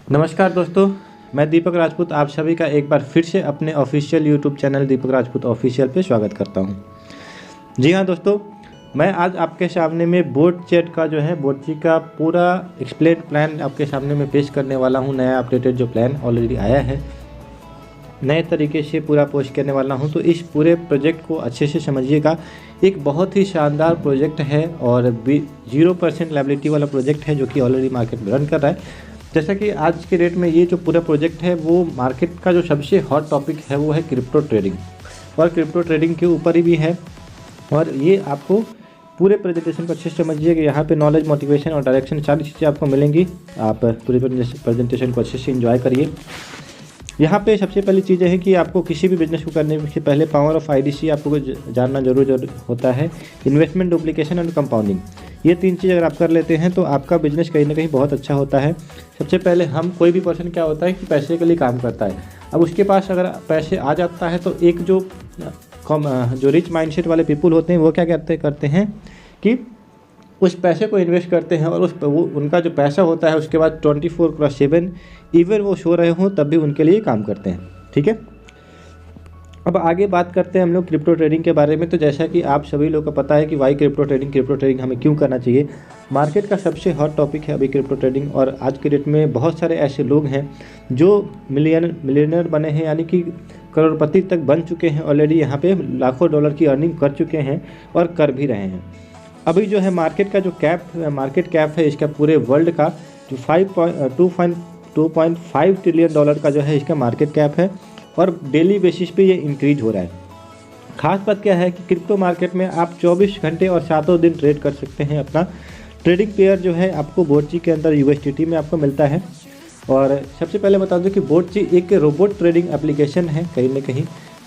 नमस्कार दोस्तों, मैं दीपक राजपूत आप सभी का एक बार फिर से अपने ऑफिशियल यूट्यूब चैनल दीपक राजपूत ऑफिशियल पे स्वागत करता हूं। जी हाँ दोस्तों, मैं आज आपके सामने में बोट चैट का जो है बोटची का पूरा एक्सप्लेन प्लान आपके सामने में पेश करने वाला हूं। नया अपडेटेड जो प्लान ऑलरेडी आया है, नए तरीके से पूरा पोस्ट करने वाला हूं। तो इस पूरे प्रोजेक्ट को अच्छे से समझिएगा। एक बहुत ही शानदार प्रोजेक्ट है और 0% लायबिलिटी वाला प्रोजेक्ट है जो कि ऑलरेडी मार्केट में रन कर रहा है। जैसा कि आज के डेट में ये जो पूरा प्रोजेक्ट है वो मार्केट का जो सबसे हॉट टॉपिक है वो है क्रिप्टो ट्रेडिंग, और क्रिप्टो ट्रेडिंग के ऊपर ही भी है। और ये आपको पूरे प्रेजेंटेशन को अच्छे से समझिए कि यहाँ पे नॉलेज, मोटिवेशन और डायरेक्शन सारी चीज़ें आपको मिलेंगी। आप पूरे प्रेजेंटेशन को अच्छे से एंजॉय करिए। यहाँ पे सबसे पहली चीज़ है कि आपको किसी भी बिजनेस को करने से पहले पावर ऑफ आईडीसी आपको जानना जरूर होता है। इन्वेस्टमेंट, डुप्लीकेशन और कंपाउंडिंग, ये तीन चीज़ अगर आप कर लेते हैं तो आपका बिजनेस कहीं ना कहीं बहुत अच्छा होता है। सबसे पहले हम कोई भी पर्सन क्या होता है कि पैसे के लिए काम करता है। अब उसके पास अगर पैसे आ जाता है तो एक जो रिच माइंडसेट वाले पीपल होते हैं वो क्या करते हैं कि उस पैसे को इन्वेस्ट करते हैं, और उनका जो पैसा होता है उसके बाद 24/7 इवन वो सो रहे हों तब भी उनके लिए काम करते हैं। ठीक है, अब आगे बात करते हैं हम लोग क्रिप्टो ट्रेडिंग के बारे में। तो जैसा कि आप सभी लोगों को पता है कि वाई क्रिप्टो ट्रेडिंग हमें क्यों करना चाहिए। मार्केट का सबसे हॉट टॉपिक है अभी क्रिप्टो ट्रेडिंग, और आज के डेट में बहुत सारे ऐसे लोग हैं जो मिलियनर बने हैं, यानी कि करोड़पति तक बन चुके हैं ऑलरेडी। यहाँ पे लाखों डॉलर की अर्निंग कर चुके हैं और कर भी रहे हैं। अभी जो है मार्केट का जो मार्केट कैप है इसका पूरे वर्ल्ड का जो 2.5 ट्रिलियन डॉलर का जो है इसका मार्केट कैप है, और डेली बेसिस पे ये इंक्रीज हो रहा है। खास बात क्या है कि क्रिप्टो मार्केट में आप 24 घंटे और 7 दिन ट्रेड कर सकते हैं। अपना ट्रेडिंग पेयर जो है आपको बोटची के अंदर USDT में आपको मिलता है। और सबसे पहले बता दूं कि बोटची एक रोबोट ट्रेडिंग एप्लीकेशन है, कहीं ना कहीं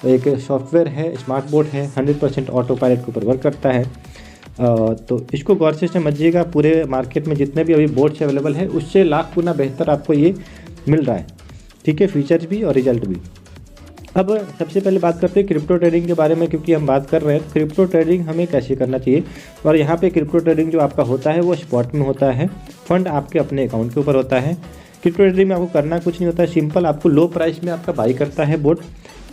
एक सॉफ्टवेयर है, स्मार्ट बोट है, 100% ऑटो पायलट के ऊपर वर्क करता है। तो इसको गौर से समझिएगा। पूरे मार्केट में जितने भी अभी बोट्स अवेलेबल है उससे लाख गुना बेहतर आपको ये मिल रहा है। ठीक है, फीचर्स भी और रिजल्ट भी। अब सबसे पहले बात करते हैं क्रिप्टो ट्रेडिंग के बारे में, क्योंकि हम बात कर रहे हैं क्रिप्टो ट्रेडिंग हमें कैसे करना चाहिए। और यहाँ पे क्रिप्टो ट्रेडिंग जो आपका होता है वो स्पॉट में होता है, फंड आपके अपने अकाउंट के ऊपर होता है। क्रिप्टो ट्रेडिंग में आपको करना कुछ नहीं होता है, सिंपल आपको लो प्राइस में आपका बाई करता है बोट,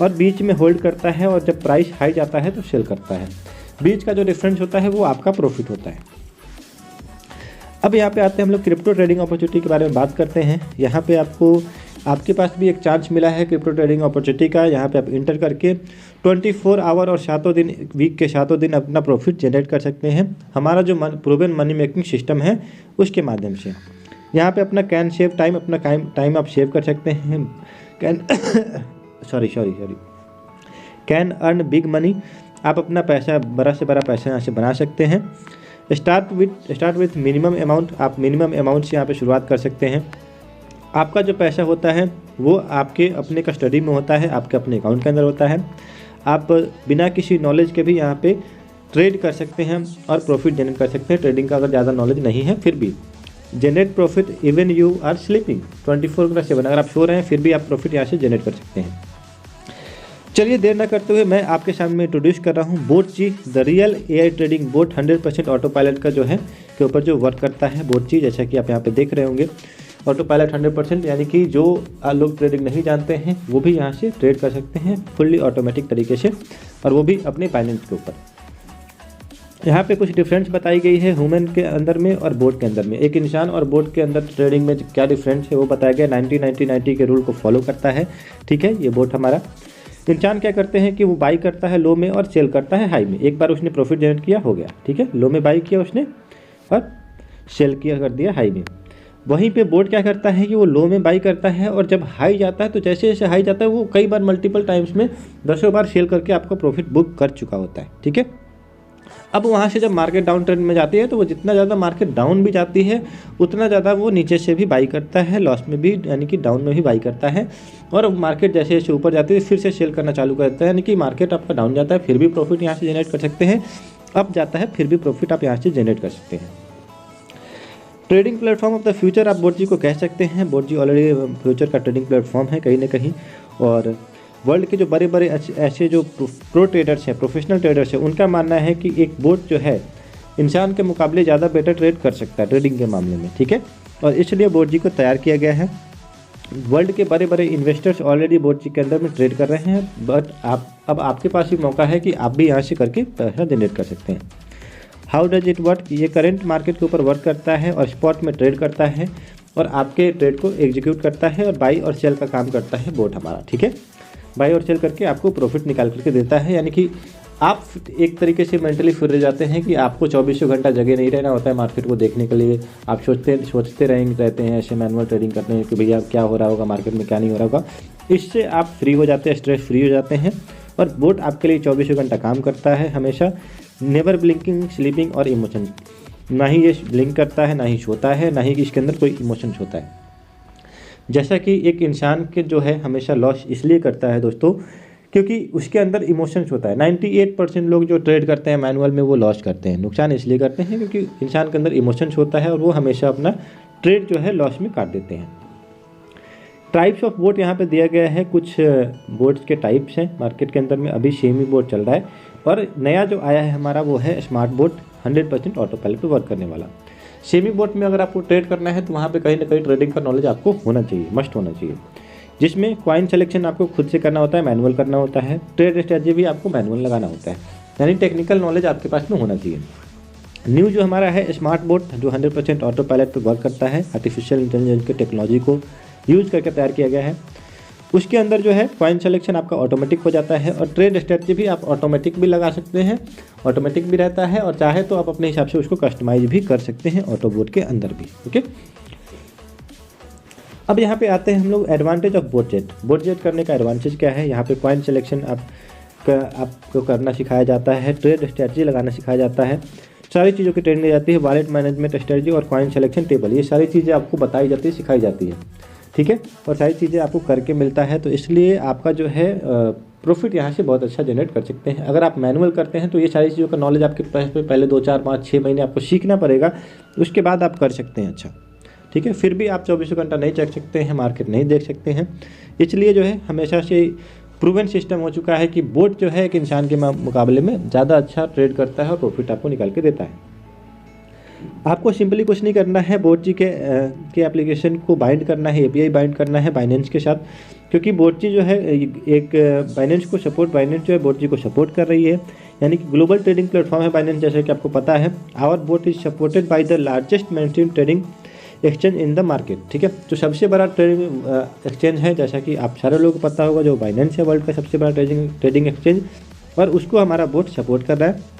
और बीच में होल्ड करता है, और जब प्राइस हाई जाता है तो सेल करता है। बीच का जो डिफरेंस होता है वो आपका प्रॉफिट होता है। अब यहाँ पे आते हैं हम लोग क्रिप्टो ट्रेडिंग अपॉर्चुनिटी के बारे में बात करते हैं। यहाँ पे आपके पास भी एक चांस मिला है क्रिप्टो ट्रेडिंग अपॉर्चुनिटी का। यहाँ पे आप इंटर करके 24 आवर और 7 दिन, वीक के 7 दिन अपना प्रॉफिट जनरेट कर सकते हैं। हमारा जो प्रूवन मनी मेकिंग सिस्टम है उसके माध्यम से यहाँ पे अपना कैन सेव टाइम, अपना टाइम आप सेव कर सकते हैं। कैन अर्न बिग मनी, आप अपना पैसा, बड़ा से बड़ा पैसा यहाँ से बना सकते हैं। स्टार्ट विथ मिनिमम अमाउंट, आप मिनिमम अमाउंट से यहाँ पे शुरुआत कर सकते हैं। आपका जो पैसा होता है वो आपके अपने कस्टडी में होता है, आपके अपने अकाउंट के अंदर होता है। आप बिना किसी नॉलेज के भी यहाँ पे ट्रेड कर सकते हैं और प्रॉफिट जनरेट कर सकते हैं। ट्रेडिंग का अगर ज़्यादा नॉलेज नहीं है फिर भी generate profit even you are sleeping 24/7, अगर आप सो रहे हैं फिर भी आप प्रॉफिट यहाँ से जनरेट कर सकते हैं। चलिए देर न करते हुए मैं आपके सामने इंट्रोड्यूस कर रहा हूँ Botchi, the real AI trading bot, 100% auto pilot का जो है के ऊपर जो वर्क करता है बोटची। जैसा कि आप यहाँ पे देख रहे होंगे ऑटो पायलट 100%, यानी कि जो लोग ट्रेडिंग नहीं जानते हैं वो भी यहाँ से ट्रेड कर सकते हैं फुल्ली ऑटोमेटिक तरीके से, और वो भी अपने फाइनेंस के ऊपर। यहाँ पे कुछ डिफरेंस बताई गई है ह्यूमन के अंदर में और बोट के अंदर में। एक इंसान और बोट के अंदर ट्रेडिंग में क्या डिफरेंस है वो बताया गया। 90-90-90 के रूल को फॉलो करता है। ठीक है, ये बोट हमारा। इंसान क्या करते हैं कि वो बाई करता है लो में और सेल करता है हाई में। एक बार उसने प्रॉफिट जनरेट किया, हो गया। ठीक है, लो में बाई किया उसने और सेल किया, कर दिया हाई में। वहीं पे बोट क्या करता है कि वो लो में बाई करता है, और जब हाई जाता है तो जैसे जैसे हाई जाता है वो कई बार मल्टीपल टाइम्स में 10 बार सेल करके आपको प्रॉफिट बुक कर चुका होता है। ठीक है, अब वहाँ से जब मार्केट डाउन ट्रेंड में जाती है तो वो जितना ज़्यादा मार्केट डाउन भी जाती है उतना ज़्यादा वो नीचे से भी बाई करता है, लॉस में भी यानी कि डाउन में भी बाई करता है। और मार्केट जैसे जैसे ऊपर जाती है फिर से सेल करना चालू करता है, यानी कि मार्केट आपका डाउन जाता है फिर भी प्रॉफिट यहाँ से जनरेट कर सकते हैं, अप जाता है फिर भी प्रॉफिट आप यहाँ से जनरेट कर सकते हैं। Trading platform of the future आप बोटजी को कह सकते हैं। बोटजी ऑलरेडी फ्यूचर का ट्रेडिंग प्लेटफॉर्म है कहीं ना कहीं, और वर्ल्ड के जो बड़े बड़े ऐसे जो प्रो ट्रेडर्स हैं, प्रोफेशनल ट्रेडर्स हैं, उनका मानना है कि एक बोट जो है इंसान के मुकाबले ज़्यादा बेटर ट्रेड कर सकता है ट्रेडिंग के मामले में। ठीक है, और इसलिए बोटजी को तैयार किया गया है। वर्ल्ड के बड़े बड़े इन्वेस्टर्स ऑलरेडी बोटजी के अंदर में ट्रेड कर रहे हैं, बट अब आपके पास भी मौका है कि आप भी यहाँ से करके पैसा जनरेट कर सकते हैं। हाउ डज इट वर्क, ये करंट मार्केट के ऊपर वर्क करता है और स्पॉट में ट्रेड करता है और आपके ट्रेड को एग्जीक्यूट करता है और बाई और सेल का काम करता है बोट हमारा, ठीक है। बाई और सेल करके आपको प्रॉफिट निकाल करके देता है, यानी कि आप एक तरीके से मेंटली फिर रह जाते हैं कि आपको 24 घंटा जगह नहीं रहना होता है मार्केट को देखने के लिए। आप सोचते रहते हैं ऐसे मैनुअल ट्रेडिंग करते हैं कि भैया क्या हो रहा होगा मार्केट में, क्या नहीं हो रहा होगा। इससे आप फ्री हो जाते हैं, स्ट्रेस फ्री हो जाते हैं और बोट आपके लिए 24 घंटा काम करता है हमेशा। नेवर ब्लिंकिंग, स्लीपिंग और इमोशन, ना ही ये ब्लिंक करता है, ना ही सोता है, ना ही इसके अंदर कोई इमोशंस होता है। जैसा कि एक इंसान के जो है हमेशा लॉस इसलिए करता है दोस्तों क्योंकि उसके अंदर इमोशंस होता है। 98% लोग जो ट्रेड करते हैं मैनुअल में वो लॉस करते हैं, नुकसान इसलिए करते हैं क्योंकि इंसान के अंदर इमोशंस होता है और वो हमेशा अपना ट्रेड जो है लॉस में काट देते हैं। टाइप्स ऑफ बोट यहाँ पे दिया गया है, कुछ बोट्स के टाइप्स हैं मार्केट के अंदर में। अभी सेमी बोट चल रहा है और नया जो आया है हमारा वो है स्मार्ट बोट, 100% ऑटो पायलट पर वर्क करने वाला। सेमी बोट में अगर आपको ट्रेड करना है तो वहाँ पे कहीं ना कहीं ट्रेडिंग का नॉलेज आपको होना चाहिए, मस्ट होना चाहिए, जिसमें कॉइन सिलेक्शन आपको खुद से करना होता है, मैनुअल करना होता है। ट्रेड स्ट्रेटजी भी आपको मैनुअल लगाना होता है, यानी टेक्निकल नॉलेज आपके पास में होना चाहिए। न्यू जो हमारा है स्मार्ट बोट जो 100% ऑटो पायलट पर वर्क करता है, आर्टिफिशियल इंटेलिजेंस की टेक्नोलॉजी को यूज़ करके तैयार किया गया है। उसके अंदर जो है कॉइन सिलेक्शन आपका ऑटोमेटिक हो जाता है और ट्रेड स्ट्रेटजी भी आप ऑटोमेटिक भी लगा सकते हैं, ऑटोमेटिक भी रहता है और चाहे तो आप अपने हिसाब से उसको कस्टमाइज भी कर सकते हैं ऑटो बोट के अंदर भी, ओके। अब यहाँ पे आते हैं हम लोग advantage of boat jet. Boat jet करने का एडवांटेज क्या है, यहाँ पे कॉइन सिलेक्शन आपको करना सिखाया जाता है, ट्रेड स्ट्रेटजी लगाना सिखाया जाता है, सारी चीज़ों की ट्रेनिंग दी जाती है, वॉलेट मैनेजमेंट स्ट्रेटजी और कॉइन सिलेक्शन टेबल, ये सारी चीज़ें आपको बताई जाती है, सिखाई जाती है, ठीक है। और सारी चीज़ें आपको करके मिलता है, तो इसलिए आपका जो है प्रॉफिट यहाँ से बहुत अच्छा जनरेट कर सकते हैं। अगर आप मैनुअल करते हैं तो ये सारी चीज़ों का नॉलेज आपके पास में पहले 2, 4, 5, 6 महीने आपको सीखना पड़ेगा, उसके बाद आप कर सकते हैं अच्छा, ठीक है। फिर भी आप 24 घंटा नहीं चेक सकते हैं, मार्केट नहीं देख सकते हैं, इसलिए जो है हमेशा से प्रूवन सिस्टम हो चुका है कि बोट जो है एक इंसान के मुकाबले में ज़्यादा अच्छा ट्रेड करता है और प्रॉफिट आपको निकाल के देता है। आपको सिंपली कुछ नहीं करना है, बोट जी के एप्लीकेशन को बाइंड करना है, एपीआई बाइंड करना है बाइनेंस के साथ, क्योंकि बोट जी जो है एक बाइनेंस जो है बोट जी को सपोर्ट कर रही है, यानी कि ग्लोबल ट्रेडिंग प्लेटफॉर्म है बाइनेंस, जैसे कि आपको पता है। Our bot is supported by the largest mainstream trading exchange in the market, ठीक है। जो सबसे बड़ा ट्रेडिंग एक्सचेंज है, जैसा कि आप सारे लोगों को पता होगा, जो बाइनेंस है वर्ल्ड का सबसे बड़ा ट्रेडिंग एक्सचेंज, और उसको हमारा बोट सपोर्ट कर रहा है।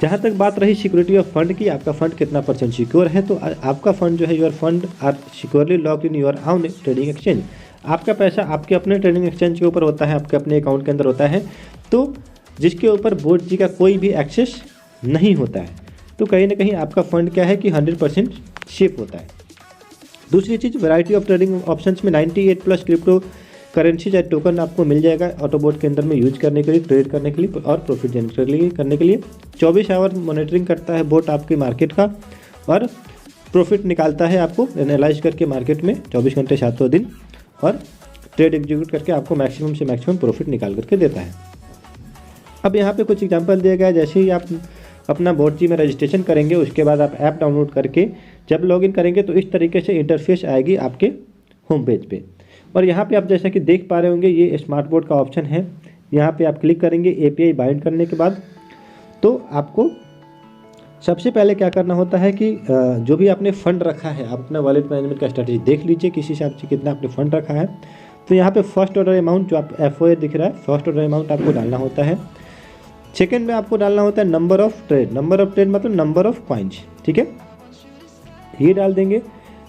जहाँ तक बात रही सिक्योरिटी ऑफ फंड की, आपका फंड कितना % सिक्योर है, तो आपका फंड जो है your fund are securely locked in your own trading exchange. आपका पैसा आपके अपने ट्रेडिंग एक्सचेंज के ऊपर होता है, आपके अपने अकाउंट के अंदर होता है, तो जिसके ऊपर बोट जी का कोई भी एक्सेस नहीं होता है, तो कहीं ना कहीं आपका फंड क्या है कि 100% सेफ होता है। दूसरी चीज़, वैरायटी ऑफ ट्रेडिंग ऑप्शंस में 98+ क्रिप्टो करेंसीज या टोकन आपको मिल जाएगा ऑटोबोट के अंदर में यूज करने के लिए, ट्रेड करने के लिए और प्रॉफिट जनरेट करने के लिए। 24 आवर मॉनिटरिंग करता है बोट आपकी मार्केट का और प्रॉफिट निकालता है आपको एनालाइज करके मार्केट में 24 घंटे 700 दिन, और ट्रेड एग्जीक्यूट करके आपको मैक्सिमम से मैक्सिमम प्रॉफिट निकाल करके देता है। अब यहाँ पे कुछ एग्जांपल दिया गया है, जैसे ही आप अपना बोट जी में रजिस्ट्रेशन करेंगे, उसके बाद आप ऐप डाउनलोड करके जब लॉगिन करेंगे तो इस तरीके से इंटरफेस आएगी आपके होम पेज पे। और यहाँ पे आप जैसा कि देख पा रहे होंगे, ये स्मार्ट बोट का ऑप्शन है, यहाँ पे आप क्लिक करेंगे एपीआई बाइंड करने के बाद, तो आपको सबसे पहले क्या करना होता है कि जो भी आपने फ़ंड रखा है, आप अपना वॉलेट मैनेजमेंट का स्ट्रेटजी देख लीजिए किस हिसाब से कितना आपने फ़ंड रखा है। तो यहाँ पे फर्स्ट ऑर्डर अमाउंट जो आप FOA दिख रहा है, फर्स्ट ऑर्डर अमाउंट आपको डालना होता है। सेकेंड में आपको डालना होता है नंबर ऑफ़ ट्रेड मतलब नंबर ऑफ़ कॉइन्स, ठीक है, ये डाल देंगे।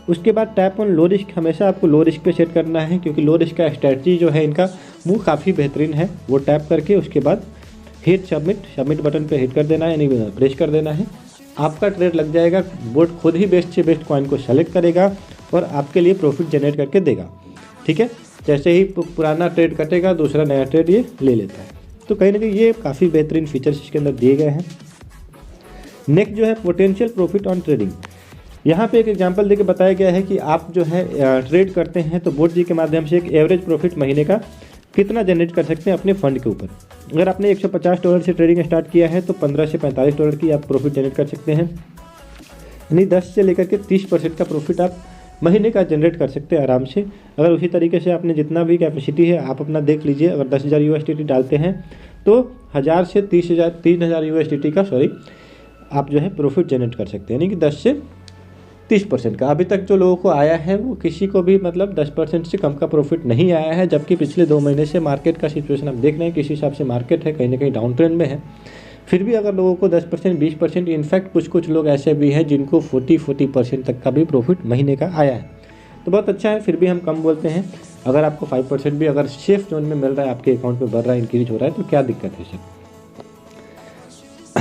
उसके बाद टैप ऑन लो रिस्क, हमेशा आपको लो रिस्क पे सेट करना है, क्योंकि लो रिस्क का स्ट्रेटजी जो है इनका वो काफ़ी बेहतरीन है। वो टैप करके उसके बाद हिट सबमिट बटन पे हिट कर देना है, यानी प्रेस कर देना है, आपका ट्रेड लग जाएगा। बोट खुद ही बेस्ट से बेस्ट कॉइन को सेलेक्ट करेगा और आपके लिए प्रॉफिट जनरेट करके देगा, ठीक है। जैसे ही पुराना ट्रेड कटेगा, दूसरा नया ट्रेड ये ले लेता है। तो कहीं ना कहीं ये काफ़ी बेहतरीन फीचर्स इसके अंदर दिए गए हैं। नेक्स्ट जो है पोटेंशियल प्रॉफिट ऑन ट्रेडिंग, यहाँ पे एक एग्जांपल देके बताया गया है कि आप जो है ट्रेड करते हैं तो बोट जी के माध्यम से एक एवरेज प्रॉफिट महीने का कितना जनरेट कर सकते हैं अपने फंड के ऊपर। अगर आपने $150 से ट्रेडिंग स्टार्ट किया है तो $15 से $45 की आप प्रॉफिट जनरेट कर सकते हैं, यानी 10 से लेकर के 30% का प्रॉफिट आप महीने का जनरेट कर सकते हैं आराम से। अगर उसी तरीके से आपने जितना भी कैपेसिटी है आप अपना देख लीजिए, अगर 10,000 USDT डालते हैं तो 1,000 से 3,000 USDT का आप जो है प्रॉफिट जनरेट कर सकते हैं, यानी कि 10 से 30% का। अभी तक जो लोगों को आया है वो किसी को भी मतलब 10% से कम का प्रॉफिट नहीं आया है, जबकि पिछले 2 महीने से मार्केट का सिचुएशन आप देख रहे हैं किस हिसाब से मार्केट है, कहीं ना कहीं डाउन ट्रेंड में है। फिर भी अगर लोगों को 10%, 20%, इनफैक्ट कुछ लोग ऐसे भी हैं जिनको 40% तक का भी प्रॉफिट महीने का आया है, तो बहुत अच्छा है। फिर भी हम कम बोलते हैं। अगर आपको 5% भी अगर सेफ जोन में मिल रहा है, आपके अकाउंट में बढ़ रहा है, इंक्रीज हो रहा है, तो क्या दिक्कत है सर।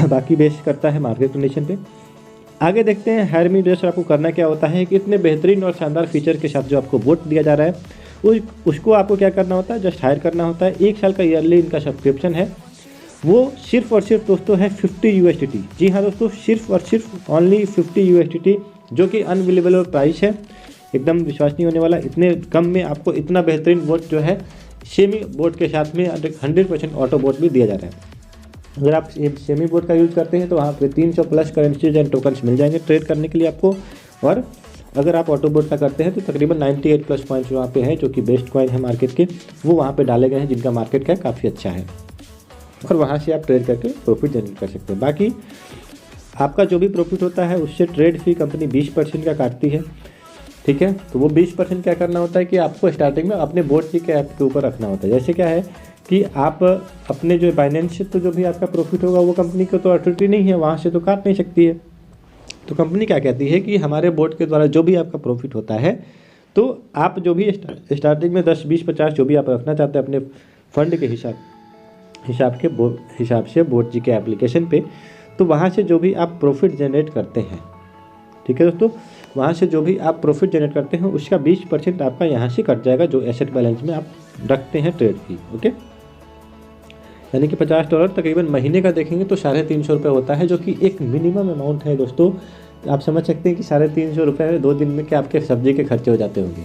बाकी बेस करता है मार्केट कंडीशन पे। आगे देखते हैं हायर मी इन्वेस्टर आपको करना क्या होता है कि इतने बेहतरीन और शानदार फीचर के साथ जो आपको बोट दिया जा रहा है उसको आपको क्या करना होता है, जस्ट हायर करना होता है। 1 साल का ईयरली इनका सब्सक्रिप्शन है, वो सिर्फ और सिर्फ दोस्तों है 50 USDT। जी हाँ दोस्तों, सिर्फ और सिर्फ ओनली 50 USDT, जो कि अनबिलीवेबल प्राइस है, एकदम विश्वास नहीं होने वाला। इतने कम में आपको इतना बेहतरीन बोट जो है सेमी बोट के साथ में 100% ऑटो बोट भी दिया जा रहा है। अगर आप सेमी बोट का यूज़ करते हैं तो वहाँ पे 300 प्लस करेंसीज एंड टोकन्स मिल जाएंगे ट्रेड करने के लिए आपको। और अगर आप ऑटो बोट का करते हैं तो तकरीबन 98 प्लस पॉइंट्स वहाँ पे हैं, जो कि बेस्ट कॉइन है मार्केट के, वो वहाँ पे डाले गए हैं, जिनका मार्केट का काफ़ी अच्छा है, और वहाँ से आप ट्रेड करके प्रॉफिट जनरेट कर सकते हैं। बाकी आपका जो भी प्रॉफिट होता है उससे ट्रेड फी कंपनी 20% का काटती है, ठीक है। तो वो 20% क्या करना होता है कि आपको स्टार्टिंग में अपने बोट के ऐप के ऊपर रखना होता है। जैसे क्या है कि आप अपने जो बाइनेंस से तो जो भी आपका प्रॉफिट होगा वो कंपनी को तो अथॉरिटी नहीं है, वहाँ से तो काट नहीं सकती है। तो कंपनी क्या कहती है कि हमारे बोर्ड के द्वारा जो भी आपका प्रॉफिट होता है, तो आप जो भी स्टार्टिंग में 10, 20, 50 जो भी आप रखना चाहते हैं अपने फंड के हिसाब से बोट जी के एप्लीकेशन पे, तो वहाँ से जो भी आप प्रॉफिट जनरेट करते हैं, ठीक है दोस्तों, वहाँ से जो भी आप प्रॉफिट जनरेट करते हैं उसका 20% आपका यहाँ से कट जाएगा, जो एसेट बैलेंस में आप रखते हैं ट्रेड फी। ओके, यानी कि $50 तकरीबन महीने का देखेंगे तो 350 रुपये होता है, जो कि एक मिनिमम अमाउंट है दोस्तों। आप समझ सकते हैं कि 350 रुपये में 2 दिन में क्या आपके सब्जी के खर्चे हो जाते होंगे।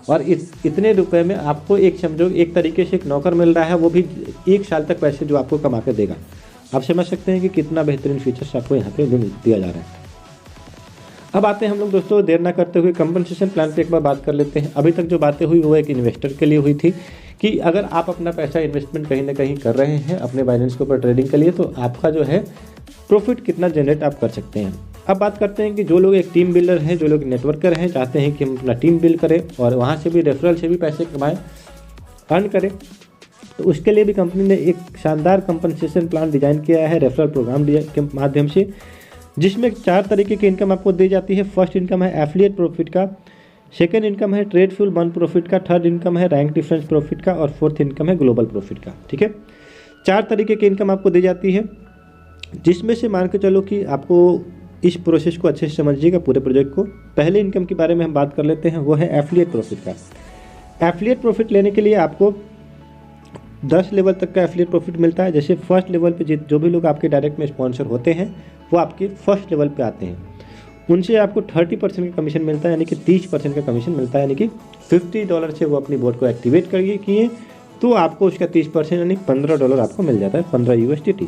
और इतने रुपए में आपको एक समझो एक तरीके से एक नौकर मिल रहा है, वो भी 1 साल तक पैसे जो आपको कमा के देगा। आप समझ सकते हैं कि कितना बेहतरीन फीचर्स आपको यहाँ पे दिया जा रहा है। अब आते हैं हम लोग दोस्तों देर ना करते हुए कंपनसेशन प्लान पे एक बार बात कर लेते हैं। अभी तक जो बातें हुई वो एक इन्वेस्टर के लिए हुई थी कि अगर आप अपना पैसा इन्वेस्टमेंट कहीं ना कहीं कर रहे हैं अपने बाइनेंस के ऊपर ट्रेडिंग के लिए, तो आपका जो है प्रॉफिट कितना जनरेट आप कर सकते हैं। अब बात करते हैं कि जो लोग एक टीम बिल्डर हैं, जो लोग नेटवर्कर हैं, चाहते हैं कि हम अपना टीम बिल्ड करें और वहाँ से भी रेफरल से भी पैसे कमाएं, अर्न करें, तो उसके लिए भी कंपनी ने एक शानदार कंपनसेशन प्लान डिज़ाइन किया है रेफरल प्रोग्राम के माध्यम से, जिसमें 4 तरीके की इनकम आपको दी जाती है। फर्स्ट इनकम है एफिलिएट प्रॉफिट का, सेकेंड इनकम है ट्रेड फ्यूल बर्न प्रॉफिट का, थर्ड इनकम है रैंक डिफरेंस प्रॉफिट का, और फोर्थ इनकम है ग्लोबल प्रॉफिट का। ठीक है, 4 तरीके की इनकम आपको दी जाती है, जिसमें से मान के चलो कि आपको इस प्रोसेस को अच्छे से समझिएगा पूरे प्रोजेक्ट को। पहले इनकम के बारे में हम बात कर लेते हैं, वो है एफिलिएट प्रॉफिट का। एफिलिएट प्रॉफिट लेने के लिए आपको 10 लेवल तक का एफिलिएट प्रॉफिट मिलता है। जैसे फर्स्ट लेवल पे जो भी लोग आपके डायरेक्ट में स्पॉन्सर होते हैं वो आपके फर्स्ट लेवल पे आते हैं, उनसे आपको 30% का कमीशन मिलता है, यानी कि 30% का कमीशन मिलता है, यानी कि $50 से वो अपनी बोट को एक्टिवेट किए तो आपको उसका 30% यानी $15 आपको मिल जाता है, 15 USDT।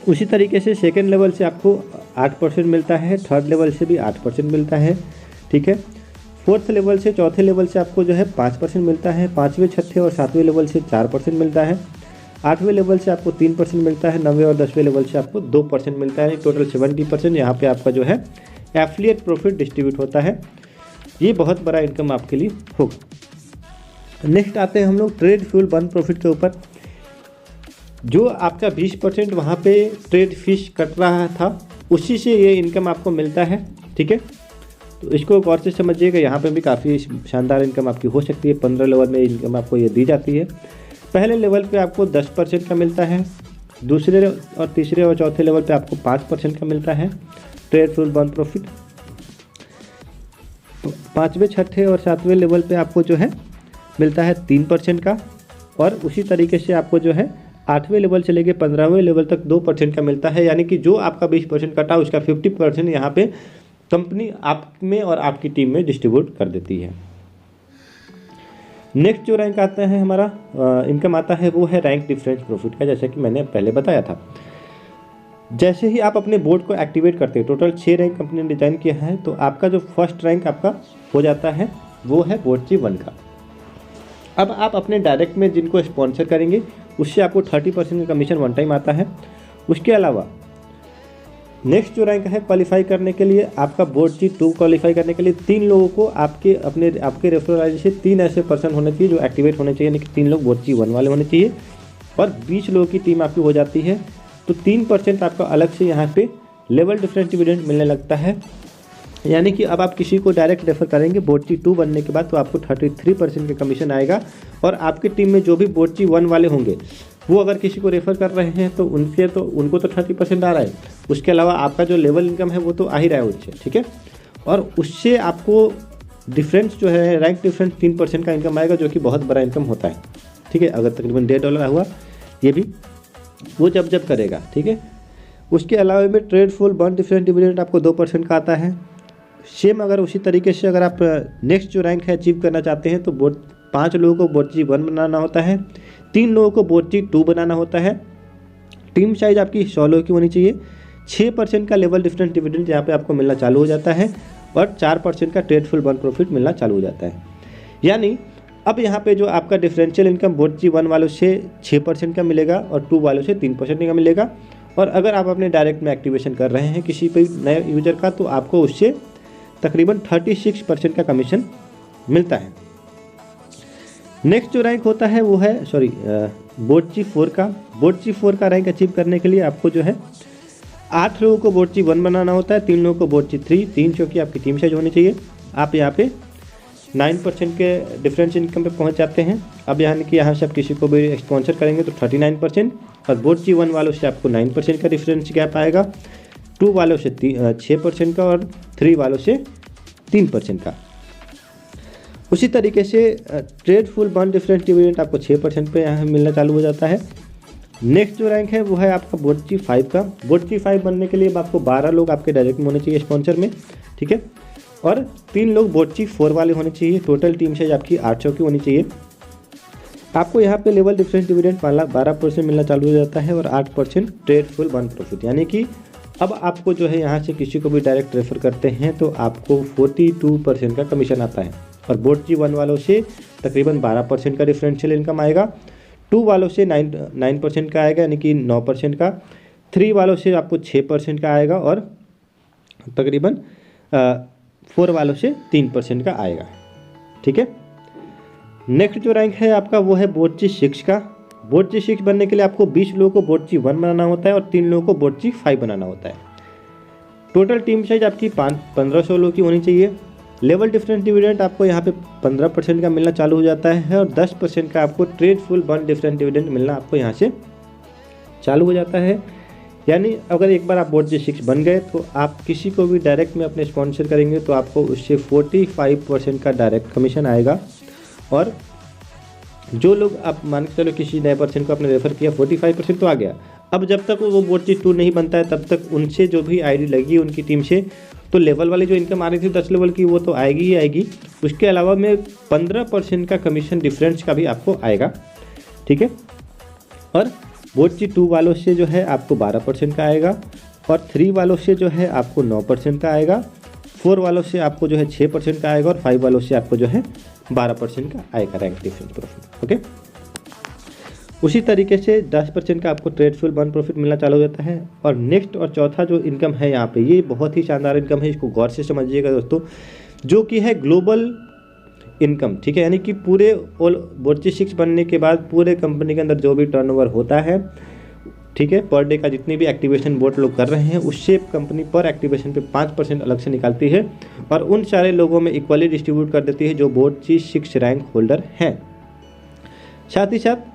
उसी तरीके से सेकेंड लेवल से आपको 8% मिलता है, थर्ड लेवल से भी 8% मिलता है, ठीक है। फोर्थ लेवल से चौथे लेवल से आपको जो है 5% मिलता है, 5वें 6ठे और 7वें लेवल से 4% मिलता है, 8वें लेवल से आपको 3% मिलता है, 9वें और 10वें लेवल से आपको 2% मिलता है, टोटल 70% यहाँ पे आपका जो है एफिलिएट प्रॉफिट डिस्ट्रीब्यूट होता है। ये बहुत बड़ा इनकम आपके लिए होगा। नेक्स्ट आते हैं हम लोग ट्रेड फ्यूल बर्न प्रॉफिट के ऊपर। जो आपका 20% वहाँ पे ट्रेड फीस कट रहा था, उसी से ये इनकम आपको मिलता है, ठीक है। तो इसको गौर से समझिएगा, यहाँ पे भी काफ़ी शानदार इनकम आपकी हो सकती है। 15 लेवल में इनकम आपको ये दी जाती है। पहले लेवल पे आपको 10% का मिलता है, दूसरे और तीसरे और चौथे लेवल पे आपको 5% का मिलता है ट्रेड फ्यूल बर्न प्रॉफिट। 5वें 6ठे और 7वें लेवल पे आपको जो है मिलता है 3% का, और उसी तरीके से आपको जो है 8वें लेवल से लेके 15वें लेवल तक 2% का मिलता है, यानी कि जो आपका 20% कटा उसका 50% यहाँ पे कंपनी आप में और आपकी टीम में डिस्ट्रीब्यूट कर देती है। नेक्स्ट जो रैंक आता है हमारा इनकम आता है वो है रैंक डिफरेंस प्रॉफिट का, जैसा कि मैंने पहले बताया था। जैसे ही आप अपने बोर्ड को एक्टिवेट करते हैं, टोटल 6 रैंक कंपनी ने डिजाइन किया है, तो आपका जो फर्स्ट रैंक आपका हो जाता है वो है बोर्डची 1 का। अब आप अपने डायरेक्ट में जिनको स्पॉन्सर करेंगे उससे आपको 30% का कमीशन वन टाइम आता है। उसके अलावा नेक्स्ट जो रैंक है क्वालिफाई करने के लिए, आपका बोर्डची 2 क्वालिफाई करने के लिए 3 लोगों को आपके रेफरल से 3 ऐसे पर्सन होने चाहिए जो एक्टिवेट होने चाहिए, यानी कि 3 लोग बोर्डची 1 वाले होने चाहिए और 20 लोगों की टीम आपकी हो जाती है। तो 3% आपका अलग से यहाँ पे लेवल डिफरेंस डिविडेंड मिलने लगता है, यानी कि अब आप किसी को डायरेक्ट रेफर करेंगे बोर्डची 2 बनने के बाद तो आपको 33% का कमीशन आएगा। और आपकी टीम में जो भी बोर्डची 1 वाले होंगे वो अगर किसी को रेफ़र कर रहे हैं तो उनको तो 30% आ रहा है। उसके अलावा आपका जो लेवल इनकम है वो तो आ ही रहा है उससे, ठीक है। और उससे आपको डिफरेंस जो है रैंक डिफरेंस 3% का इनकम आएगा, जो कि बहुत बड़ा इनकम होता है, ठीक है। अगर तकरीबन $1.5 हुआ ये भी वो जब करेगा, ठीक है। उसके अलावा में trade full burn difference dividend आपको 2% का आता है। सेम अगर उसी तरीके से अगर आप नेक्स्ट जो रैंक है अचीव करना चाहते हैं तो 5 लोगों को बोर्डची 1 बनाना होता है, 3 लोगों को बोर्डची 2 बनाना होता है। टीम साइज आपकी 100 लोगों की होनी चाहिए। 6% का लेवल डिफरेंस डिविडेंड यहाँ पे आपको मिलना चालू हो जाता है और 4% का ट्रेड फुल बर्न प्रॉफिट मिलना चालू हो जाता है। यानी अब यहाँ पे जो आपका डिफरेंशियल इनकम बोर्डची 1 वालों से 6% का मिलेगा और 2 वालों से 3% का मिलेगा। और अगर आप अपने डायरेक्ट में एक्टिवेशन कर रहे हैं किसी भी नए यूजर का तो आपको उससे तकरीबन 36% का कमीशन मिलता है। नेक्स्ट जो रैंक होता है वो है बोर्डची 4 का। बोर्डची 4 का रैंक अचीव करने के लिए आपको जो है 8 लोगों को बोर्डची 1 बनाना होता है, 3 लोगों को बोर्डची 3, 3 की आपकी टीम साइज होनी चाहिए। आप यहाँ पे 9% के डिफरेंस इनकम पे पहुँच जाते हैं। अब यानी कि यहाँ से आप किसी को भी स्पॉन्सर करेंगे तो 39% और बोर्डची 1 वालों से आपको 9% का डिफरेंस गैप आएगा, 2 वालों से 6% का और 3 वालों से 3% का। उसी तरीके से trade full burn difference dividend आपको 6% पे यहाँ मिलना चालू हो जाता है। नेक्स्ट जो रैंक है वो है आपका बोर्डची 5 का। बोर्डची 5 बनने के लिए आपको 12 लोग आपके डायरेक्ट में होने चाहिए स्पॉन्सर में, ठीक है। और 3 लोग बोर्डची 4 वाले होने चाहिए। टोटल टीम साइज आपकी 800 की होनी चाहिए। आपको यहाँ पे लेवल डिफरेंस डिविडेंड 12% मिलना चालू हो जाता है और 8% ट्रेड फुल बर्न प्रॉफिट, यानी कि अब आपको जो है यहाँ से किसी को भी डायरेक्ट रेफर करते हैं तो आपको 42% का कमीशन आता है। और बोर्डची 1 वालों से तकरीबन 12% का डिफरेंशियल इनकम आएगा, 2 वालों से 9% का आएगा यानी कि 9% का, 3 वालों से आपको 6% का आएगा और तकरीबन 4 वालों से 3% का आएगा, ठीक है। नेक्स्ट जो रैंक है आपका वो है बोर्डची 6 का। बोर्डची 6 बनने के लिए आपको 20 लोगों को बोर्डची 1 बनाना होता है और 3 लोगों को बोर्डची 5 बनाना होता है। टोटल टीम साइज आपकी 1500 लोगों की होनी चाहिए। लेवल डिफरेंस डिविडेंड आपको यहाँ पे 15% का मिलना चालू हो जाता है और 10% का आपको trade full burn difference dividend मिलना आपको यहाँ से चालू हो जाता है। यानी अगर एक बार आप बोर्डची 6 बन गए तो आप किसी को भी डायरेक्ट में अपने स्पॉन्सर करेंगे तो आपको उससे 45% का डायरेक्ट कमीशन आएगा। और जो लोग आप मान के चलो किसी नए पर्सन को आपने रेफर किया 45% तो आ गया। अब जब तक वो बोर्डची 2 नहीं बनता है तब तक उनसे जो भी आईडी लगी उनकी टीम से तो लेवल वाली जो इनकम आ रही थी 10 लेवल की वो तो आएगी ही आएगी। उसके अलावा में 15% का कमीशन डिफरेंस का भी आपको आएगा, ठीक है। और बोर्डची 2 वालों से जो है आपको 12% का आएगा और 3 वालों से जो है आपको 9% का आएगा, 4 वालों से आपको जो है 6% का आएगा और 5 वालों से आपको जो है 12% का आएगा रैंक डिफरेंस प्रॉफिट, ओके। उसी तरीके से 10% का आपको ट्रेड फुल बर्न प्रॉफिट मिलना चालू हो जाता है। और नेक्स्ट और चौथा जो इनकम है यहाँ पे ये बहुत ही शानदार इनकम है, इसको गौर से समझिएगा दोस्तों, जो कि है ग्लोबल इनकम, ठीक है। यानी कि पूरे बोर्डची 6 बनने के बाद पूरे कंपनी के अंदर जो भी टर्नओवर होता है, ठीक है, पर डे का जितनी भी एक्टिवेशन बोर्ड लोग कर रहे हैं उससे कंपनी पर एक्टिवेशन पे 5% अलग से निकालती है और उन सारे लोगों में इक्वली डिस्ट्रीब्यूट कर देती है जो बोर्डची 6 रैंक होल्डर हैं। साथ ही साथ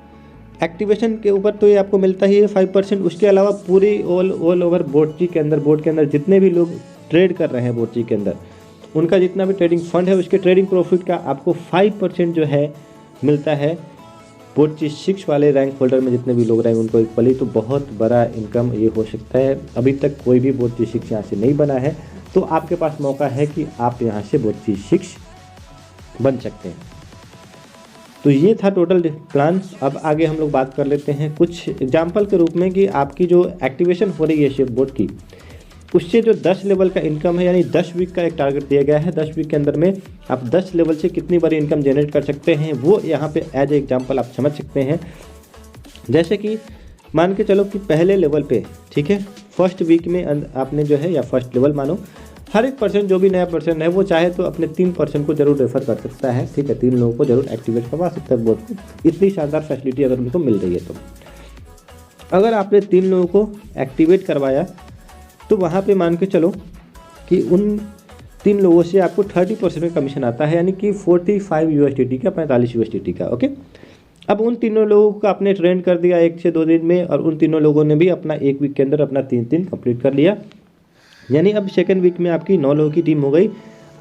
एक्टिवेशन के ऊपर तो ये आपको मिलता ही है 5%। उसके अलावा पूरी ऑल ओवर बोर्ड के अंदर जितने भी लोग ट्रेड कर रहे हैं बोर्डची के अंदर उनका जितना भी ट्रेडिंग फंड है उसके ट्रेडिंग प्रॉफिट का आपको 5% जो है मिलता है बोर्डची 6 वाले रैंक होल्डर में जितने भी लोग रहेंगे उनको इक्वली। तो बहुत बड़ा इनकम ये हो सकता है। अभी तक कोई भी बोर्डची 6 यहाँ से नहीं बना है तो आपके पास मौका है कि आप यहाँ से बोर्डची 6 बन सकते हैं। तो ये था टोटल प्लान। अब आगे हम लोग बात कर लेते हैं कुछ एग्जाम्पल के रूप में कि आपकी जो एक्टिवेशन हो रही है शिफ्ट बोर्ड की, उससे जो 10 लेवल का इनकम है, यानी 10 वीक का एक टारगेट दिया गया है। 10 वीक के अंदर में आप 10 लेवल से कितनी बड़ी इनकम जनरेट कर सकते हैं, वो यहाँ पे एज ए एग्जाम्पल आप समझ सकते हैं। जैसे कि मान के चलो कि पहले लेवल पे, ठीक है, फर्स्ट वीक में आपने जो है, या फर्स्ट लेवल मानो, हर एक पर्सन जो भी नया पर्सन है वो चाहे तो अपने 3 पर्सन को जरूर रेफर कर सकता है, ठीक है, 3 लोगों को जरूर एक्टिवेट करवा सकता है बोर्ड को। इतनी शानदार फैसिलिटी अगर उनको मिल रही है तो अगर आपने 3 लोगों को एक्टिवेट करवाया तो वहाँ पे मान के चलो कि उन 3 लोगों से आपको 30% का कमीशन आता है, यानी कि 45 USDT का, 45 USDT का। ओके, अब उन तीनों लोगों को आपने ट्रेन कर दिया 1 से 2 दिन में, और उन तीनों लोगों ने भी अपना 1 वीक के अंदर अपना 3 कंप्लीट कर लिया, यानी अब सेकेंड वीक में आपकी 9 लोगों की टीम हो गई।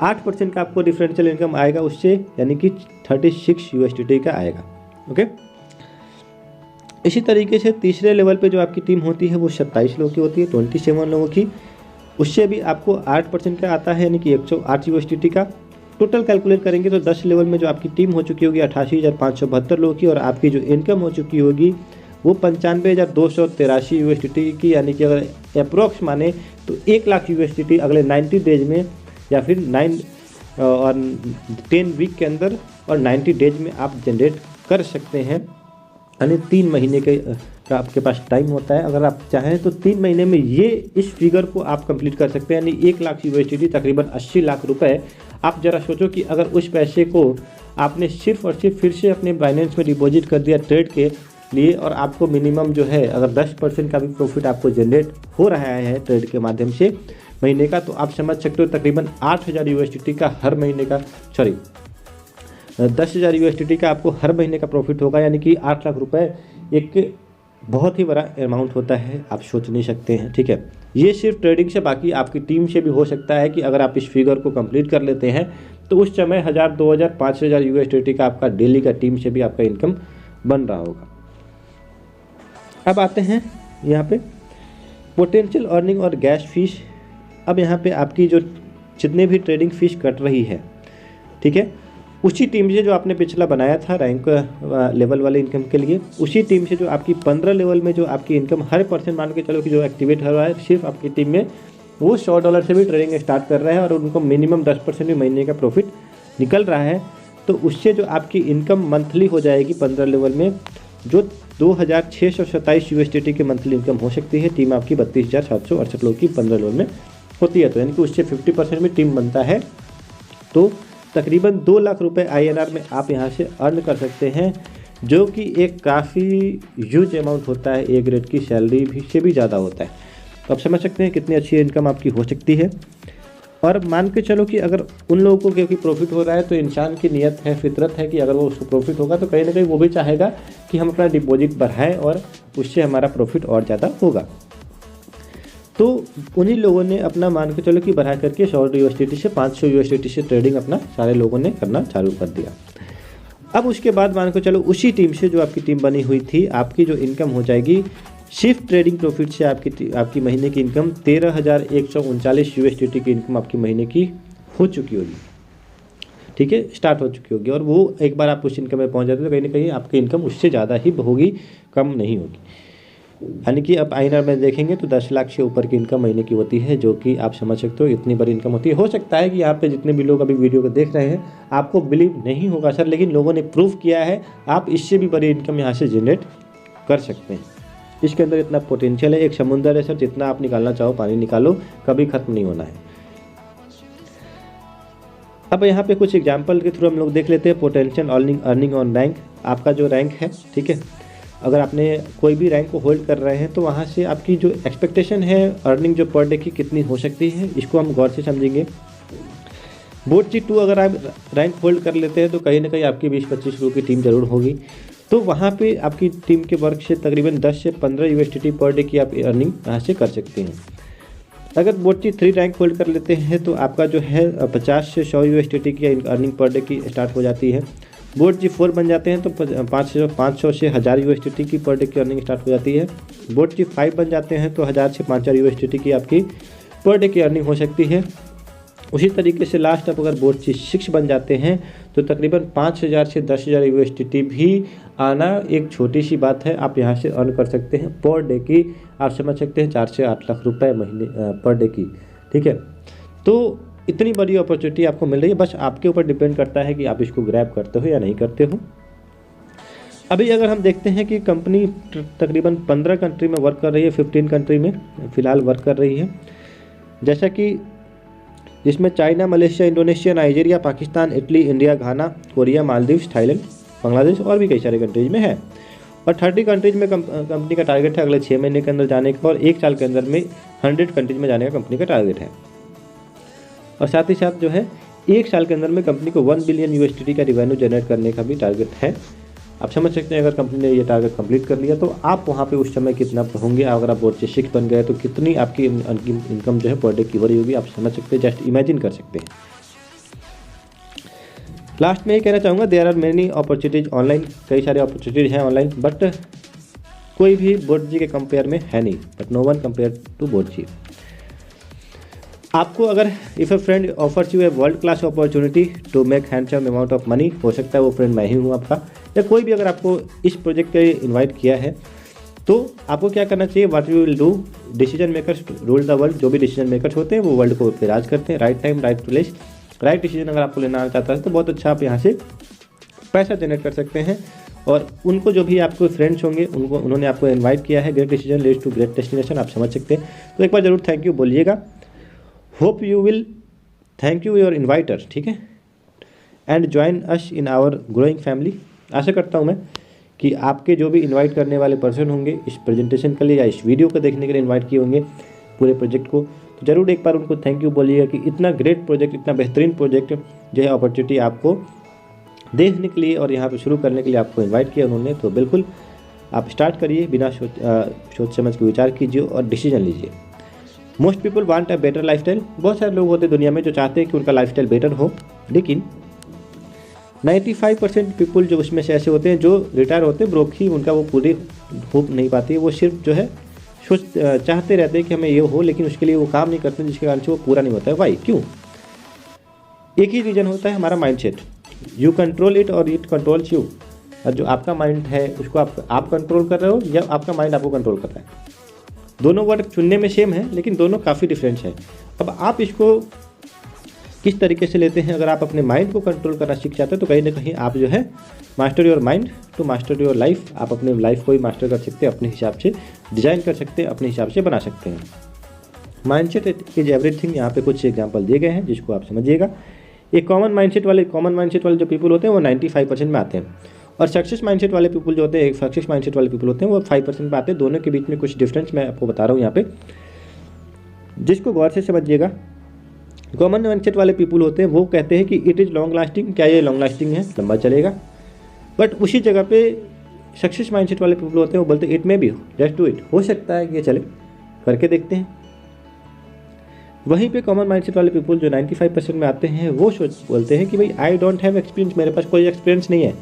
8% का आपको डिफरेंशियल इनकम आएगा उससे, यानी कि 36 USDT का आएगा। ओके, इसी तरीके से तीसरे लेवल पे जो आपकी टीम होती है वो 27 लोगों की होती है, 27 लोगों की, उससे भी आपको 8% का आता है, यानी कि 108 USDT का। टोटल कैलकुलेट करेंगे तो 10 लेवल में जो आपकी टीम हो चुकी होगी 88,572 लोगों की, और आपकी जो इनकम हो चुकी होगी वो 95,283 USDT की, यानी कि अगर अप्रोक्स माने तो 1 लाख USDT अगले 90 डेज में, या फिर 9 और 10 वीक के अंदर और 90 डेज में आप जनरेट कर सकते हैं। यानी 3 महीने का आपके पास टाइम होता है। अगर आप चाहें तो 3 महीने में ये इस फिगर को आप कंप्लीट कर सकते हैं, यानी 1 लाख USDT तकरीबन 80 लाख रुपए। आप ज़रा सोचो कि अगर उस पैसे को आपने सिर्फ और सिर्फ फिर से अपने बाइनेंस में डिपॉजिट कर दिया ट्रेड के लिए, और आपको मिनिमम जो है अगर 10% का भी प्रॉफिट आपको जनरेट हो रहा है ट्रेड के माध्यम से महीने का, तो आप समझ सकते हो तकरीबन 8000 USDT का हर महीने का, 10,000 USDT का आपको हर महीने का प्रॉफिट होगा, यानी कि 8 लाख रुपए एक बहुत ही बड़ा अमाउंट होता है, आप सोच नहीं सकते हैं। ठीक है, ये सिर्फ ट्रेडिंग से, बाकी आपकी टीम से भी हो सकता है कि अगर आप इस फिगर को कंप्लीट कर लेते हैं तो उस समय 1000, 2000, 5000 USDT का आपका डेली का टीम से भी आपका इनकम बन रहा होगा। अब आते हैं यहाँ पे पोटेंशियल अर्निंग और गैस फीस। अब यहाँ पे आपकी जो जितने भी ट्रेडिंग फीस कट रही है, ठीक है, उसी टीम से जो आपने पिछला बनाया था रैंक लेवल वाले इनकम के लिए, उसी टीम से जो आपकी 15 लेवल में जो आपकी इनकम हर पर्सन मान के चलो कि जो एक्टिवेट हो रहा है सिर्फ आपकी टीम में, वो $100 से भी ट्रेडिंग स्टार्ट कर रहा है और उनको मिनिमम 10% भी महीने का प्रॉफिट निकल रहा है, तो उससे जो आपकी इनकम मंथली हो जाएगी 15 लेवल में, जो 2627 USDT की मंथली इनकम हो सकती है। टीम आपकी 32,768 लोगों की 15 लेवल में होती है, तो यानी कि उससे 50% में टीम बनता है, तो तकरीबन 2 लाख रुपए INR में आप यहाँ से अर्न कर सकते हैं, जो कि एक काफ़ी ह्यूज अमाउंट होता है, ए ग्रेड की सैलरी भी से भी ज़्यादा होता है। तो आप समझ सकते हैं कितनी अच्छी इनकम आपकी हो सकती है। और मान के चलो कि अगर उन लोगों को क्योंकि प्रॉफिट हो रहा है, तो इंसान की नियत है, फितरत है कि अगर वो उसको प्रॉफिट होगा तो कहीं ना कहीं वो भी चाहेगा कि हम अपना डिपॉजिट बढ़ाएं और उससे हमारा प्रॉफिट और ज़्यादा होगा। तो उन्हीं लोगों ने अपना मान के चलो कि बढ़ा करके 100 USDT से 500 USDT से ट्रेडिंग अपना सारे लोगों ने करना चालू कर दिया। अब उसके बाद मान के चलो उसी टीम से जो आपकी टीम बनी हुई थी, आपकी जो इनकम हो जाएगी सिर्फ ट्रेडिंग प्रॉफिट से, आपकी महीने की इनकम 13,139 USDT की इनकम आपकी महीने की हो चुकी होगी। ठीक है, स्टार्ट हो चुकी होगी, और वो एक बार आप उस इनकम में पहुंच जाते हैं तो कहीं ना कहीं आपकी इनकम उससे ज़्यादा ही होगी, कम नहीं होगी। यानी कि अब INR में देखेंगे तो 10 लाख से ऊपर की इनकम महीने की होती है, जो कि आप समझ सकते हो इतनी बड़ी इनकम होती है। हो सकता है कि यहाँ पे जितने भी लोग अभी वीडियो को देख रहे हैं आपको बिलीव नहीं होगा सर, लेकिन लोगों ने प्रूव किया है आप इससे भी बड़ी इनकम यहाँ से जनरेट कर सकते हैं। इसके अंदर इतना पोटेंशियल है, एक समुंदर है सर, जितना आप निकालना चाहो पानी निकालो, कभी ख़त्म नहीं होना है। अब यहाँ पे कुछ एग्जाम्पल के थ्रू हम लोग देख लेते हैं पोटेंशियल अर्निंग ऑन रैंक। आपका जो रैंक है, ठीक है, अगर आपने कोई भी रैंक को होल्ड कर रहे हैं तो वहाँ से आपकी जो एक्सपेक्टेशन है अर्निंग जो पर डे की कितनी हो सकती है, इसको हम गौर से समझेंगे। बोर्ड G2 अगर आप रैंक होल्ड कर लेते हैं तो कहीं ना कहीं आपकी 20-25 लोगों की टीम जरूर होगी, तो वहाँ पे आपकी टीम के वर्क से तकरीबन 10 से 15 USDT पर डे की आप अर्निंग यहाँ से कर सकते हैं। अगर बोर्ड G3 रैंक होल्ड कर लेते हैं तो आपका जो है 50 से 100 USDT की अर्निंग पर डे की स्टार्ट हो जाती है। बोर्ड G4 बन जाते हैं तो 500 से 1000 USDT की पर डे की अर्निंग स्टार्ट हो जाती है। बोर्ड G5 बन जाते हैं तो 1000 से 5000 USDT की आपकी पर डे की अर्निंग हो सकती है। उसी तरीके से लास्ट आप अगर बोर्ड सी 6 बन जाते हैं तो तकरीबन 5,000 से 10,000 यूएसडीटी भी आना एक छोटी सी बात है। आप यहाँ से अर्न कर सकते हैं पर डे की, आप समझ सकते हैं 4 से 8 लाख रुपए महीने पर डे की, ठीक है। तो इतनी बड़ी अपॉर्चुनिटी आपको मिल रही है, बस आपके ऊपर डिपेंड करता है कि आप इसको ग्रैब करते हो या नहीं करते हो। अभी अगर हम देखते हैं कि कंपनी तकरीबन 15 कंट्री में वर्क कर रही है, 15 कंट्री में फ़िलहाल वर्क कर रही है, जैसा कि जिसमें China, Malaysia, Indonesia, Nigeria, Pakistan, Italy, India, Ghana, Korea, Maldives, Thailand, Bangladesh और भी कई सारे कंट्रीज में है। और 30 कंट्रीज में कंपनी का टारगेट है अगले 6 महीने के अंदर जाने का, और 1 साल के अंदर में 100 कंट्रीज में जाने का कंपनी का टारगेट है। और साथ ही साथ जो है 1 साल के अंदर में कंपनी को 1 बिलियन यूएसडी का रिवेन्यू जनरेट करने का भी टारगेट है। आप समझ सकते हैं अगर कंपनी ने ये टारगेट कंप्लीट कर लिया तो आप वहाँ पे उस समय कितना होंगे। अगर आप बोर्ड से 6 बन गए तो कितनी आपकी इनकम जो है पर डे की हो रही होगी, आप समझ सकते हैं, जस्ट इमेजिन कर सकते हैं। लास्ट में ये कहना चाहूँगा, there are many opportunities online, कई सारे अपॉर्चुनिटीज हैं ऑनलाइन, बट कोई भी बोर्ड जी के कंपेयर में है नहीं, but no one compare to board जी। आपको अगर if a friend offers you a world class opportunity to make handsome amount of money, हो सकता है वो फ्रेंड मैं ही हूँ आपका, या कोई भी अगर आपको इस प्रोजेक्ट के लिए इनवाइट किया है तो आपको क्या करना चाहिए, what you will do, decision makers rule the world. जो भी डिसीजन मेकर्स होते हैं वो वर्ल्ड को पे राज करते हैं। Right time, right place, right decision अगर आपको लेना चाहता है तो बहुत अच्छा आप यहाँ से पैसा जनरेट कर सकते हैं। और उनको जो भी आपको फ्रेंड्स होंगे उन्होंने आपको इन्वाइट किया है, great decision leads to great destination, आप समझ सकते हैं। तो एक बार जरूर थैंक यू बोलिएगा। Hope you will thank you your inviter, ठीक है, and join us in our growing family. आशा करता हूँ मैं कि आपके जो भी इनवाइट करने वाले पर्सन होंगे इस प्रेजेंटेशन के लिए या इस वीडियो को देखने के लिए इनवाइट किए होंगे पूरे प्रोजेक्ट को, तो ज़रूर एक बार उनको थैंक यू बोलिएगा कि इतना ग्रेट प्रोजेक्ट, इतना बेहतरीन प्रोजेक्ट जो है अपॉर्चुनिटी आपको देखने के लिए और यहाँ पे शुरू करने के लिए आपको इन्वाइट किया उन्होंने। तो बिल्कुल आप स्टार्ट करिए, बिना सोच समझ के विचार कीजिए और डिसीजन लीजिए। Most people want a better lifestyle. बहुत सारे लोग होते हैं दुनिया में जो चाहते हैं कि उनका लाइफस्टाइल बेटर हो, लेकिन 95% पीपल जो उसमें से ऐसे होते हैं जो रिटायर होते हैं ब्रोक ही, उनका वो पूरी हो नहीं पाती है। वो सिर्फ जो है चाहते रहते हैं कि हमें ये हो, लेकिन उसके लिए वो काम नहीं करते, जिसके कारण से वो पूरा नहीं होता है। वाई, क्यों? एक ही रीज़न होता है, हमारा माइंडसेट। यू कंट्रोल इट और इट कंट्रोल्स यू। और जो आपका माइंड है उसको आप कंट्रोल कर रहे हो या आपका माइंड आपको कंट्रोल कर रहा है। दोनों वर्ड चुनने में सेम है लेकिन दोनों काफ़ी डिफरेंस है। अब आप इसको किस तरीके से लेते हैं? अगर आप अपने माइंड को कंट्रोल करना सीख जाते हैं तो कहीं ना कहीं आप जो है master your mind to master your life, आप अपने लाइफ को ही मास्टर कर सकते हैं, अपने हिसाब से डिज़ाइन कर सकते हैं, अपने हिसाब से बना सकते हैं। Mindset is everything. यहाँ पे कुछ एग्जांपल दिए गए हैं जिसको आप समझिएगा। एक कॉमन माइंडसेट वाले जो पीपल होते हैं वो 95% में आते हैं, और सक्सेस माइंडसेट वाले पीपल जो होते हैं, सक्सेस माइंडसेट वाले पीपल होते हैं वो 5% में आते हैं। दोनों के बीच में कुछ डिफरेंस मैं आपको बता रहा हूँ यहाँ पे, जिसको गौर से समझिएगा। कॉमन माइंडसेट वाले पीपल होते हैं वो कहते हैं कि इट इज़ लॉन्ग लास्टिंग। क्या ये लॉन्ग लास्टिंग है? लंबा चलेगा। बट उसी जगह पे सक्सेस माइंडसेट वाले पीपल होते हैं वो बोलते हैं it may be, just do it, हो सकता है कि ये चले, करके देखते हैं। वहीं पे कॉमन माइंडसेट वाले पीपल जो 95% में आते हैं वो बोलते हैं कि भाई आई डोंट हैव एक्सपीरियंस, मेरे पास कोई एक्सपीरियंस नहीं है।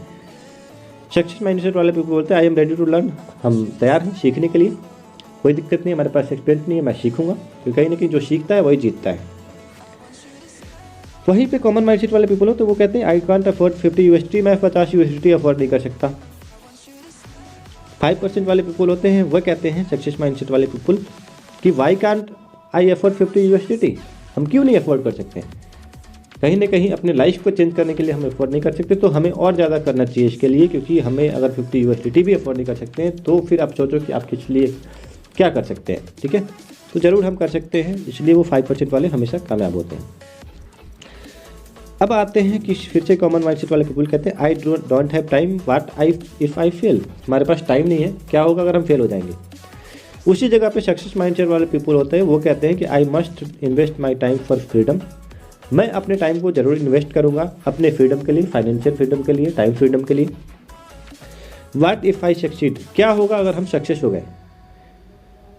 सक्सेस माइंडसेट वाले पीपल बोलते हैं I am ready to learn, हम तैयार हैं सीखने के लिए, कोई दिक्कत नहीं, हमारे पास एक्सपीरियंस नहीं है, मैं सीखूंगा। क्योंकि कहीं ना कहीं जो सीखता है वही जीतता है। वहीं पे कॉमन माइंडसेट वाले पीपल हो तो वो कहते हैं आई कांट अफोर्ड 50 यूएसडी, मैं 50 यूएसडी अफोर्ड नहीं कर सकता। 5% वाले पीपल होते हैं वह कहते हैं सक्सेस माइंडसेट वाले पीपल कि why can't I afford 50 USD, हम क्यों नहीं अफोर्ड कर सकते। कहीं ना कहीं अपने लाइफ को चेंज करने के लिए हम अफोर्ड नहीं कर सकते, तो हमें और ज़्यादा करना चाहिए इसके लिए। क्योंकि हमें अगर 50 यूएसडी भी अफोर्ड नहीं कर सकते हैं तो फिर आप सोचो कि आप किस लिए क्या कर सकते हैं। ठीक है, तो ज़रूर हम कर सकते हैं, इसलिए वो 5% वाले हमेशा कामयाब होते हैं। अब आते हैं कि फिर से कॉमन माइंडसेट वाले पीपल कहते हैं I don't have time, what if I fail, हमारे पास टाइम नहीं है, क्या होगा अगर हम फेल हो जाएंगे। उसी जगह पे सक्सेस माइंडसेट वाले पीपल होते हैं वो कहते हैं कि I must invest my time for freedom, मैं अपने टाइम को जरूर इन्वेस्ट करूँगा अपने फ्रीडम के लिए, फाइनेंशियल फ्रीडम के लिए, टाइम फ्रीडम के लिए। व्हाट इफ़ आई सक्सीड, क्या होगा अगर हम सक्सेस हो गए।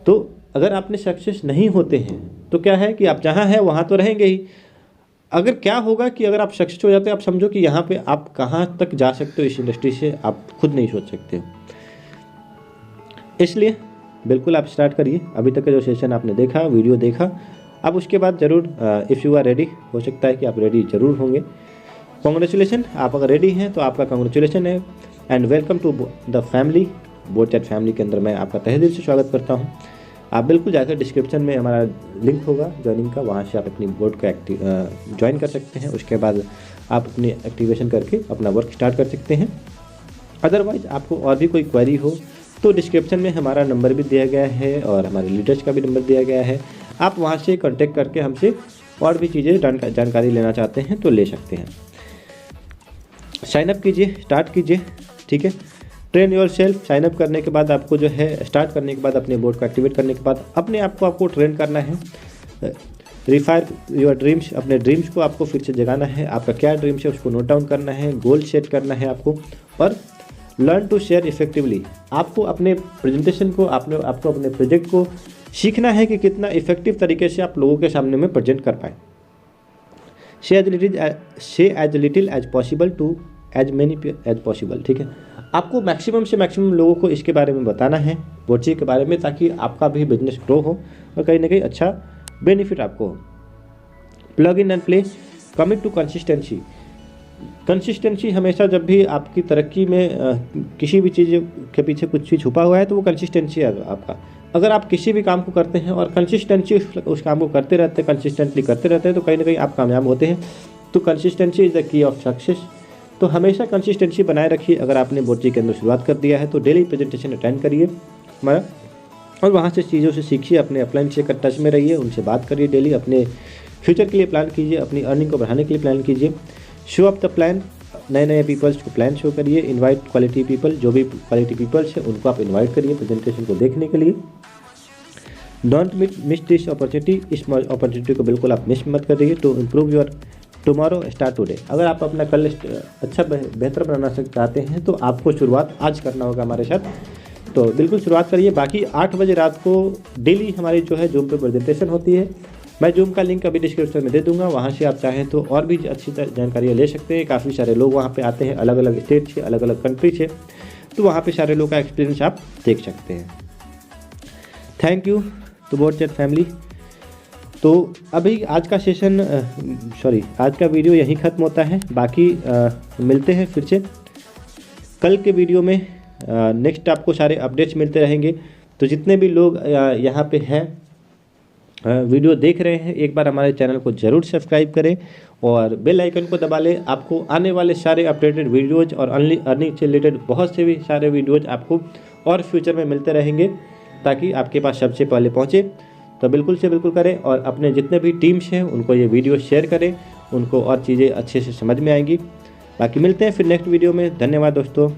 तो अगर आपने सक्सेस नहीं होते हैं तो क्या है कि आप जहाँ हैं वहाँ तो रहेंगे ही। अगर क्या होगा कि अगर आप सक्सेस हो जाते हैं, आप समझो कि यहाँ पे आप कहाँ तक जा सकते हो इस इंडस्ट्री से, आप खुद नहीं सोच सकते हो। इसलिए बिल्कुल आप स्टार्ट करिए। अभी तक का जो सेशन आपने देखा, वीडियो देखा, अब उसके बाद ज़रूर इफ़ यू आर रेडी, हो सकता है कि आप रेडी ज़रूर होंगे। कॉन्ग्रेचुलेसन, आप अगर रेडी हैं तो आपका कॉन्ग्रेचुलेसन है and welcome to the family. Bot chat family के अंदर मैं आपका तहे दिल से स्वागत करता हूं। आप बिल्कुल जाकर डिस्क्रिप्शन में हमारा लिंक होगा ज्वाइनिंग का, वहां से आप अपनी बोट को ज्वाइन कर सकते हैं। उसके बाद आप अपनी एक्टिवेशन करके अपना वर्क स्टार्ट कर सकते हैं। अदरवाइज आपको और भी कोई क्वेरी हो तो डिस्क्रिप्शन में हमारा नंबर भी दिया गया है और हमारे लीडर्स का भी नंबर दिया गया है। आप वहाँ से कॉन्टेक्ट करके हमसे और भी चीज़ें जानकारी लेना चाहते हैं तो ले सकते हैं। साइन अप कीजिए, स्टार्ट कीजिए, ठीक है। ट्रेन योर सेल्फ, साइन अप करने के बाद आपको जो है स्टार्ट करने के बाद अपने बोर्ड को एक्टिवेट करने के बाद अपने आप को आपको ट्रेन करना है। रिफायर योर ड्रीम्स, अपने ड्रीम्स को आपको फिर से जगाना है। आपका क्या ड्रीम्स है उसको नोट डाउन करना है, गोल सेट करना है आपको। और लर्न टू शेयर इफेक्टिवली, आपको अपने प्रेजेंटेशन को आपको अपने प्रोजेक्ट को सीखना है कि कितना इफेक्टिव तरीके से आप लोगों के सामने में प्रेजेंट कर पाएँ। Say as little as possible to as many as possible, ठीक है। आपको मैक्सिमम से मैक्सिमम लोगों को इसके बारे में बताना है, बोटची के बारे में, ताकि आपका भी बिजनेस ग्रो हो और कहीं ना कहीं अच्छा बेनिफिट आपको हो। Plug in and play, commit to consistency. Consistency हमेशा, जब भी आपकी तरक्की में किसी भी चीज़ के पीछे कुछ चीज़ छुपा हुआ है तो वो कंसिस्टेंसी है आपका। अगर आप किसी भी काम को करते हैं और कंसिस्टेंसी उस काम को करते रहते हैं, कंसिस्टेंटली करते रहते हैं, तो कहीं ना कहीं आप कामयाब होते हैं। तो consistency is the key of success. तो हमेशा कंसिस्टेंसी बनाए रखिए। अगर आपने बोटची के अंदर शुरुआत कर दिया है तो डेली प्रेजेंटेशन अटेंड करिए हमारा, और वहाँ से चीज़ों से सीखिए, अपने अपलाइन से टच में रहिए, उनसे बात करिए डेली, अपने फ्यूचर के लिए प्लान कीजिए, अपनी अर्निंग को बढ़ाने के लिए प्लान कीजिए। शो अप द प्लान, नए पीपल्स को प्लान शो करिए। इनवाइट क्वालिटी पीपल, जो भी क्वालिटी पीपल्स हैं उनको आप इनवाइट करिए प्रेजेंटेशन को देखने के लिए। डोंट मिस दिस अपॉर्चुनिटी, इस अपॉर्चुनिटी को बिल्कुल आप मिस मत करिए। To improve your tomorrow start today, अगर आप अपना कल अच्छा बेहतर बनाना चाहते हैं तो आपको शुरुआत आज करना होगा हमारे साथ, तो बिल्कुल शुरुआत करिए। बाकी 8 बजे रात को डेली हमारी जो है जूम पे प्रेजेंटेशन होती है। मैं जूम का लिंक अभी डिस्क्रिप्शन में दे दूंगा, वहाँ से आप चाहें तो और भी अच्छी जानकारियाँ ले सकते हैं। काफ़ी सारे लोग वहाँ पे आते हैं, अलग अलग स्टेट से, अलग अलग कंट्री से, तो वहाँ पे सारे लोग का एक्सपीरियंस आप देख सकते हैं। Thank you to bot chat family. तो अभी आज का सेशन आज का वीडियो यहीं ख़त्म होता है। बाकी मिलते हैं फिर से कल के वीडियो में। नेक्स्ट आपको सारे अपडेट्स मिलते रहेंगे। तो जितने भी लोग यहाँ पे हैं वीडियो देख रहे हैं, एक बार हमारे चैनल को ज़रूर सब्सक्राइब करें और बेल आइकन को दबा लें। आपको आने वाले सारे अपडेटेड वीडियोज़ और अर्निंग से रिलेटेड बहुत से भी सारे वीडियोज़ आपको और फ्यूचर में मिलते रहेंगे, ताकि आपके पास सबसे पहले पहुँचे। तो बिल्कुल से बिल्कुल करें और अपने जितने भी टीम्स हैं उनको ये वीडियो शेयर करें, उनको और चीज़ें अच्छे से समझ में आएंगी। बाकी मिलते हैं फिर नेक्स्ट वीडियो में। धन्यवाद दोस्तों।